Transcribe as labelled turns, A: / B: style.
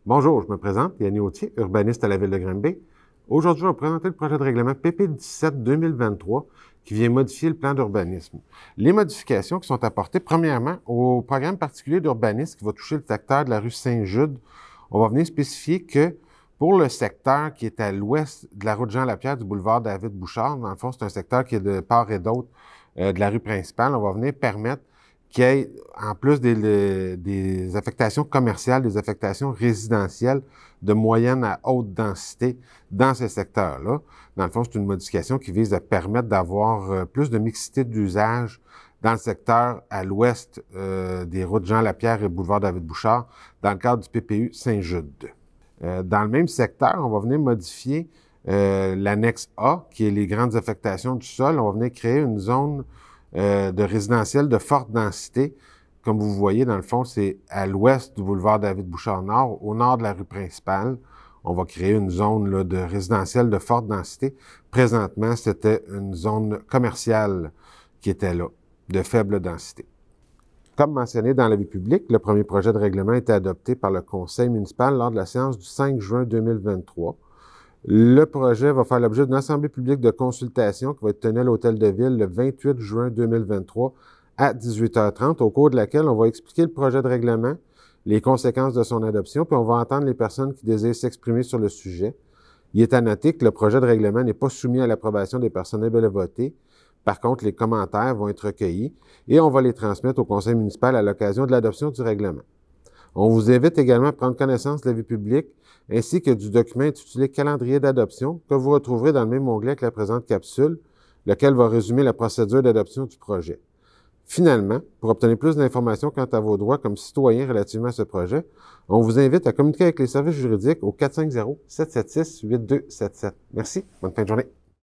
A: Bonjour, je me présente, Yannick Autier, urbaniste à la Ville de Granby. Aujourd'hui, je vais vous présenter le projet de règlement PP 17-2023 qui vient modifier le plan d'urbanisme. Les modifications qui sont apportées, premièrement, au programme particulier d'urbanisme qui va toucher le secteur de la rue Saint-Jude, on va venir spécifier que pour le secteur qui est à l'ouest de la route Jean-Lapierre du boulevard David-Bouchard, dans le fond, c'est un secteur qui est de part et d'autre de la rue principale, on va venir permettre qu'il y ait, en plus des affectations commerciales, des affectations résidentielles de moyenne à haute densité dans ces secteurs-là. Dans le fond, c'est une modification qui vise à permettre d'avoir plus de mixité d'usage dans le secteur à l'ouest des routes Jean-Lapierre et boulevard David-Bouchard, dans le cadre du PPU Saint-Jude. Dans le même secteur, on va venir modifier l'annexe A, qui est les grandes affectations du sol. On va venir créer une zone de résidentiel de forte densité. Comme vous voyez, dans le fond, c'est à l'ouest du boulevard David-Bouchard-Nord, au nord de la rue principale. On va créer une zone là, de résidentiel de forte densité. Présentement, c'était une zone commerciale qui était là, de faible densité. Comme mentionné dans la vie publique, le premier projet de règlement a été adopté par le conseil municipal lors de la séance du 5 juin 2023. Le projet va faire l'objet d'une assemblée publique de consultation qui va être tenue à l'Hôtel de Ville le 28 juin 2023 à 18h30, au cours de laquelle on va expliquer le projet de règlement, les conséquences de son adoption, puis on va entendre les personnes qui désirent s'exprimer sur le sujet. Il est à noter que le projet de règlement n'est pas soumis à l'approbation des personnes éligibles à voter. Par contre, les commentaires vont être recueillis et on va les transmettre au conseil municipal à l'occasion de l'adoption du règlement. On vous invite également à prendre connaissance de la vie publique ainsi que du document intitulé « Calendrier d'adoption » que vous retrouverez dans le même onglet que la présente capsule, lequel va résumer la procédure d'adoption du projet. Finalement, pour obtenir plus d'informations quant à vos droits comme citoyen relativement à ce projet, on vous invite à communiquer avec les services juridiques au 450-776-8277. Merci, bonne fin de journée.